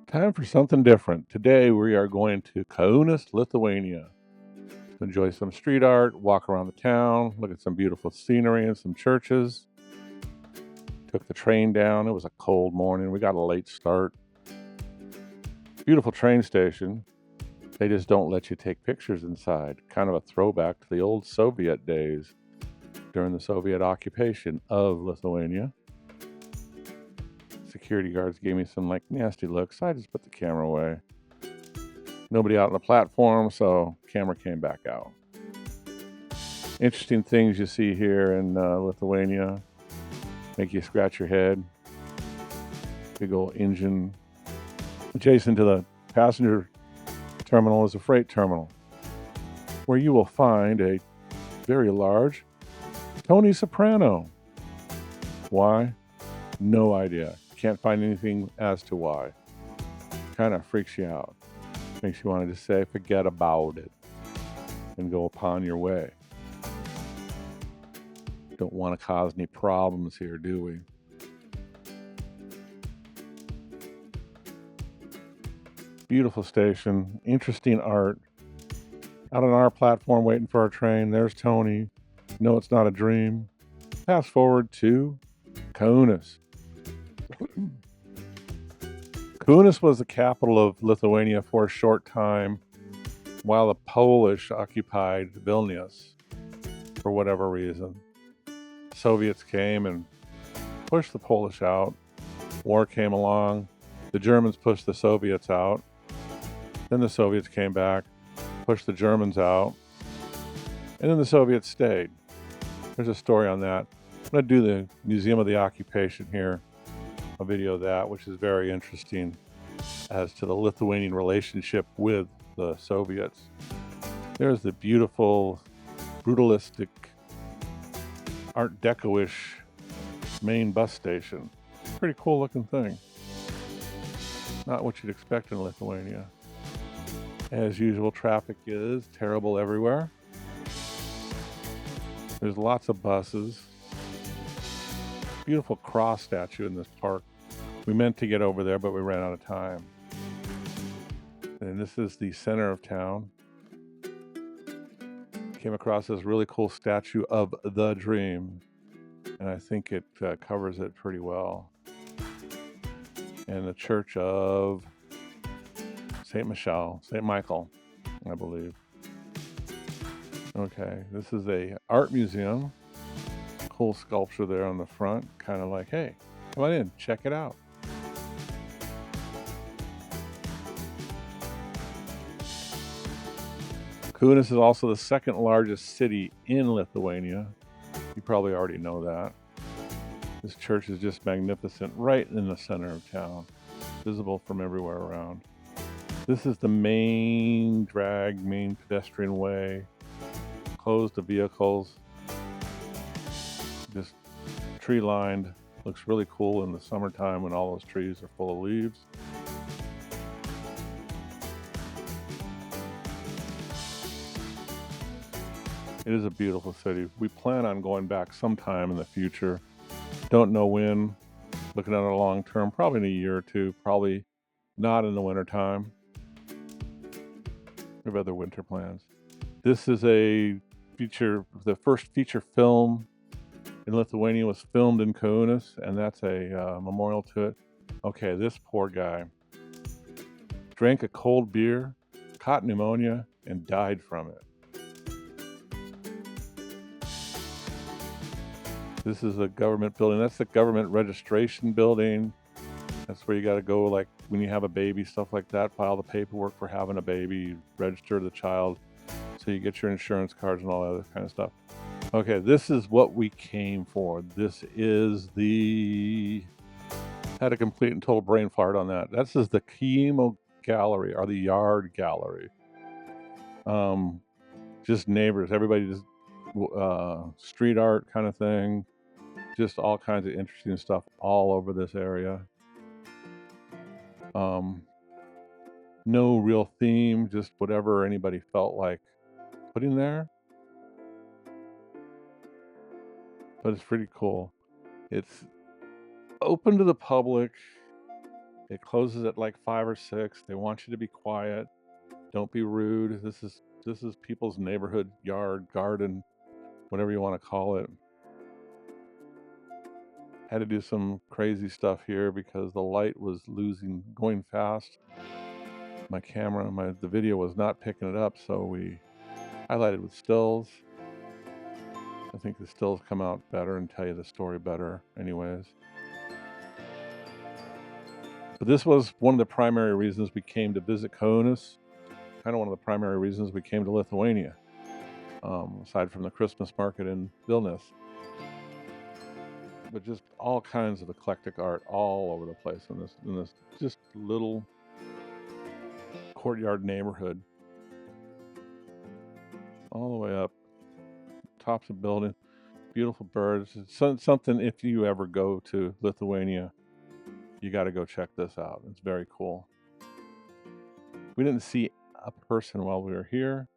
Time for something different. Today we are going to Kaunas, Lithuania. Enjoy some street art, walk around the town, look at some beautiful scenery and some churches. Took the train down. It was a cold morning. We got a late start. Beautiful train station. They just don't let you take pictures inside. Kind of a throwback to the old Soviet days during the Soviet occupation of Lithuania. Security guards gave me some nasty looks. I just put the camera away. Nobody out on the platform, so camera came back out. Interesting things you see here in Lithuania make you scratch your head. Big old engine. Adjacent to the passenger terminal is a freight terminal, where you will find a very large Tony Soprano. Why? No idea. Can't find anything as to why. Kind of freaks you out. Makes you want to just say, forget about it and go upon your way. Don't want to cause any problems here, do we? Beautiful station, interesting art. Out on our platform waiting for our train, there's Tony. No, it's not a dream. Fast forward to Kaunas. Kaunas was the capital of Lithuania for a short time while the Polish occupied Vilnius for whatever reason. Soviets came and pushed the Polish out. War came along. The Germans pushed the Soviets out. Then the Soviets came back, pushed the Germans out, and then the Soviets stayed. There's a story on that. I'm going to do the Museum of the Occupation here, a video of that, which is very interesting as to the Lithuanian relationship with the Soviets. There's the beautiful, brutalistic, Art Deco-ish main bus station. Pretty cool looking thing. Not what you'd expect in Lithuania. As usual, traffic is terrible everywhere. There's lots of buses. Beautiful cross statue in this park. We meant to get over there, but we ran out of time. And this is the center of town. Came across this really cool statue of the Dream, and I think it covers it pretty well. And the Church of St. Michael, I believe. Okay, this is a art museum. Cool sculpture there on the front, kind of like, hey, come on in, check it out. Kaunas is also the second largest city in Lithuania. You probably already know that. This church is just magnificent, right in the center of town, visible from everywhere around. This is the main pedestrian way, closed to vehicles, just tree lined. Looks really cool in the summertime when all those trees are full of leaves. It is a beautiful city. We plan on going back sometime in the future. Don't know when. Looking at it long term, probably in a year or two, probably not in the wintertime. We have other winter plans. This is the first feature film in Lithuania was filmed in Kaunas, and that's a memorial to it. Okay, this poor guy drank a cold beer, caught pneumonia, and died from it. This is a government building. That's the government registration building. That's where you got to go, like when you have a baby, stuff like that. File the paperwork for having a baby, register the child, so you get your insurance cards and all that other kind of stuff. Okay, this is what we came for. This is had a complete and total brain fart on that. This is the chemo gallery, or the yard gallery. Just neighbors, everybody just street art kind of thing. Just all kinds of interesting stuff all over this area. No real theme, just whatever anybody felt like putting there. But it's pretty cool. It's open to the public. It closes at like 5 or 6. They want you to be quiet. Don't be rude. This is people's neighborhood, yard, garden, whatever you want to call it. Had to do some crazy stuff here because the light was going fast. My camera, the video was not picking it up, so we highlighted with stills. I think the stills come out better and tell you the story better anyways. But this was one of the primary reasons we came to visit Kaunas. Kind of one of the primary reasons we came to Lithuania, aside from the Christmas market in Vilnius. But just all kinds of eclectic art all over the place in this just little courtyard neighborhood. All the way up, tops of buildings, beautiful birds. It's something, if you ever go to Lithuania, you got to go check this out. It's very cool. We didn't see a person while we were here,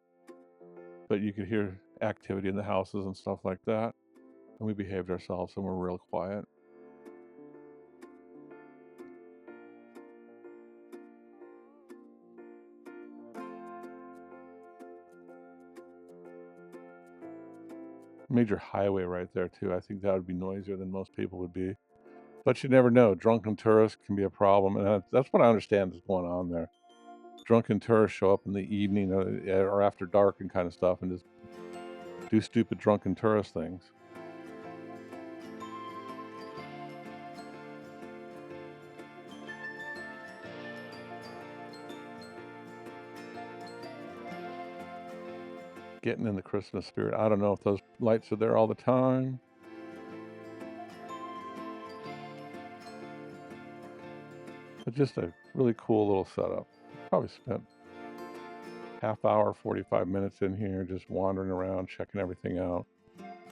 but you could hear activity in the houses and stuff like that. And we behaved ourselves and we're real quiet. Major highway right there too. I think that would be noisier than most people would be. But you never know. Drunken tourists can be a problem. And that's what I understand is going on there. Drunken tourists show up in the evening or after dark and kind of stuff and just do stupid drunken tourist things. Getting in the Christmas spirit. I don't know if those lights are there all the time. But just a really cool little setup. Probably spent half hour, 45 minutes in here just wandering around, checking everything out,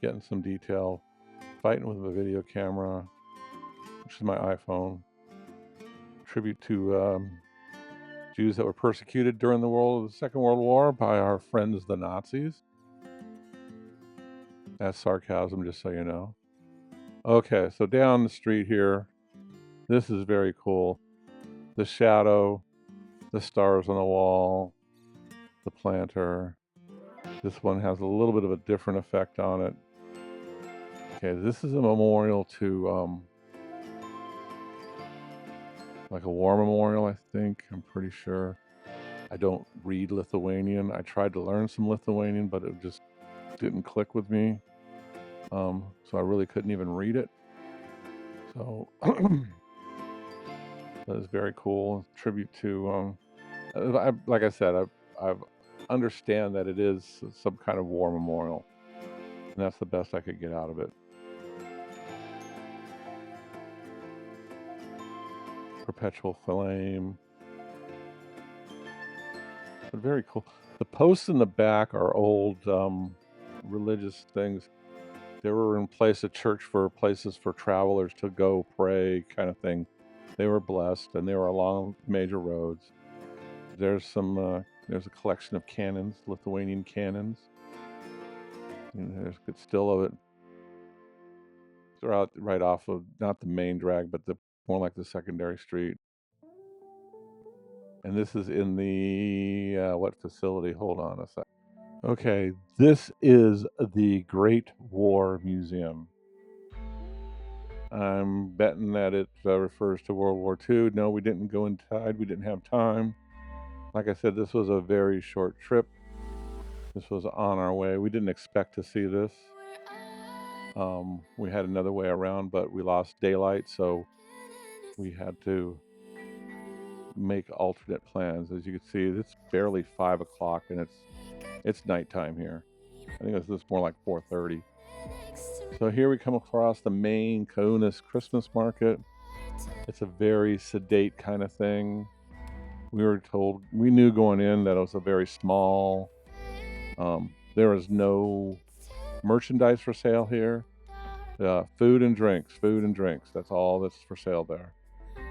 getting some detail, fighting with a video camera, which is my iPhone. Tribute to Jews that were persecuted during the Second World War by our friends the Nazis. That's sarcasm, just so you know. Okay, so down the street here, this is very cool. The shadow, the stars on the wall, the planter. This one has a little bit of a different effect on it. Okay, this is a memorial to like a war memorial, I think. I'm pretty sure. I don't read Lithuanian. I tried to learn some Lithuanian, but it just didn't click with me. So I really couldn't even read it. So that is very cool. Tribute to, like I said, I understand that it is some kind of war memorial, and that's the best I could get out of it. Perpetual flame. But very cool. The posts in the back are old religious things. They were in place at church for places for travelers to go pray, kind of thing. They were blessed, and they were along major roads. There's a collection of cannons, Lithuanian cannons. And there's a good still of it. They're out right off of not the main drag, but more like the secondary street. And this is in the what facility? Hold on a sec. Okay, this is the Great War Museum. I'm betting that it refers to World War II. No, we didn't go inside. We didn't have time. Like I said, this was a very short trip. This was on our way. We didn't expect to see this. We had another way around, but we lost daylight, so we had to make alternate plans. As you can see, it's barely 5 o'clock, and it's nighttime here. I think this is more like 4:30. So here we come across the main Kaunas Christmas market. It's a very sedate kind of thing. We knew going in that it was a very small. There is no merchandise for sale here. Food and drinks. That's all that's for sale there.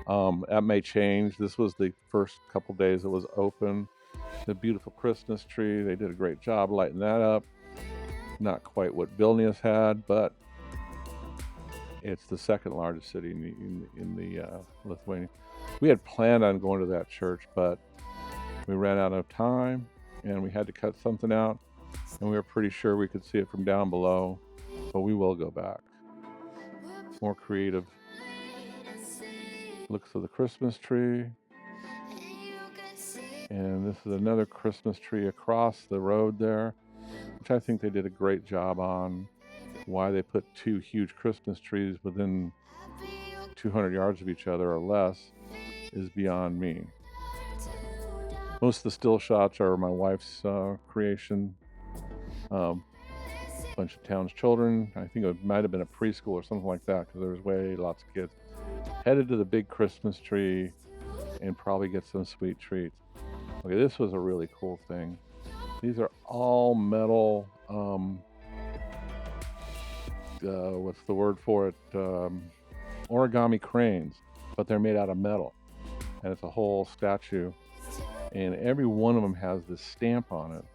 That may change. This was the first couple days it was open. The beautiful Christmas tree. They did a great job lighting that up. Not quite what Vilnius had, but it's the second largest city in the Lithuania. We had planned on going to that church, but we ran out of time and we had to cut something out, and we were pretty sure we could see it from down below, but we will go back. More creative looks of the Christmas tree. And this is another Christmas tree across the road there, which I think they did a great job on. Why they put two huge Christmas trees within 200 yards of each other or less is beyond me. Most of the still shots are my wife's creation. Bunch of town's children. I think it might have been a preschool or something like that, because there was way lots of kids. Headed to the big Christmas tree and probably get some sweet treats. Okay, this was a really cool thing. These are all metal, what's the word for it? Origami cranes, but they're made out of metal. And it's a whole statue. And every one of them has this stamp on it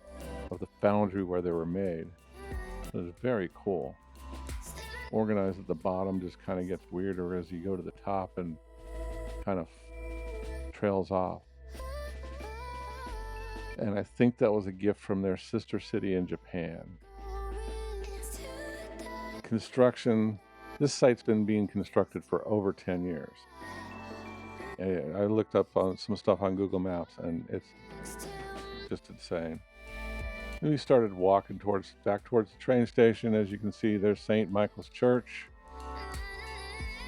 of the foundry where they were made. It was very cool. Organized at the bottom just kind of gets weirder as you go to the top and kind of trails off. And I think that was a gift from their sister city in Japan. Construction. This site's been being constructed for over 10 years. I looked up on some stuff on Google Maps, and it's just insane. And we started walking back towards the train station. As you can see, there's St. Michael's Church.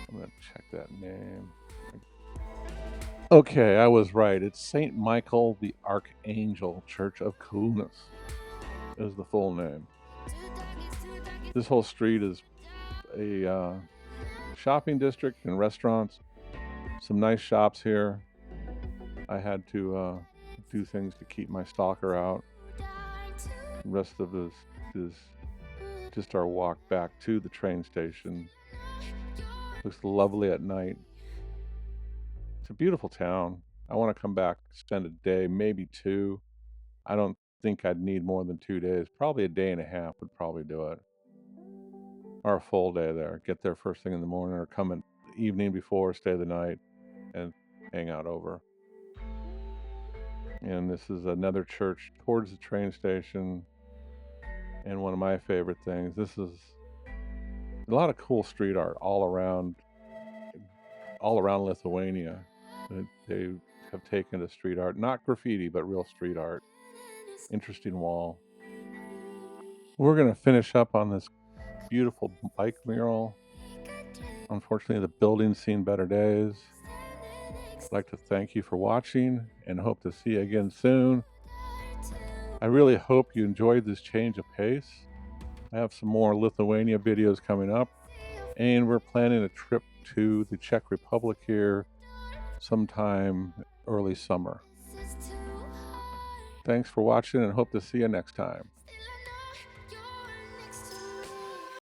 I'm going to check that name. Okay, I was right. It's St. Michael the Archangel Church of Kaunas is the full name. This whole street is a shopping district and restaurants. Some nice shops here. I had to do things to keep my stalker out. The rest of this is just our walk back to the train station. Looks lovely at night. It's a beautiful town. I want to come back, spend a day, maybe two. I don't think I'd need more than 2 days. Probably a day and a half would probably do it. Or a full day there. Get there first thing in the morning, or come in the evening before, stay the night, and hang out over. And this is another church towards the train station. And one of my favorite things, this is a lot of cool street art all around Lithuania. They have taken to street art, not graffiti, but real street art. Interesting wall. We're going to finish up on this beautiful bike mural. Unfortunately, the building's seen better days. I'd like to thank you for watching and hope to see you again soon. I really hope you enjoyed this change of pace. I have some more Lithuania videos coming up, and we're planning a trip to the Czech Republic here sometime early summer. Thanks for watching, and hope to see you next time.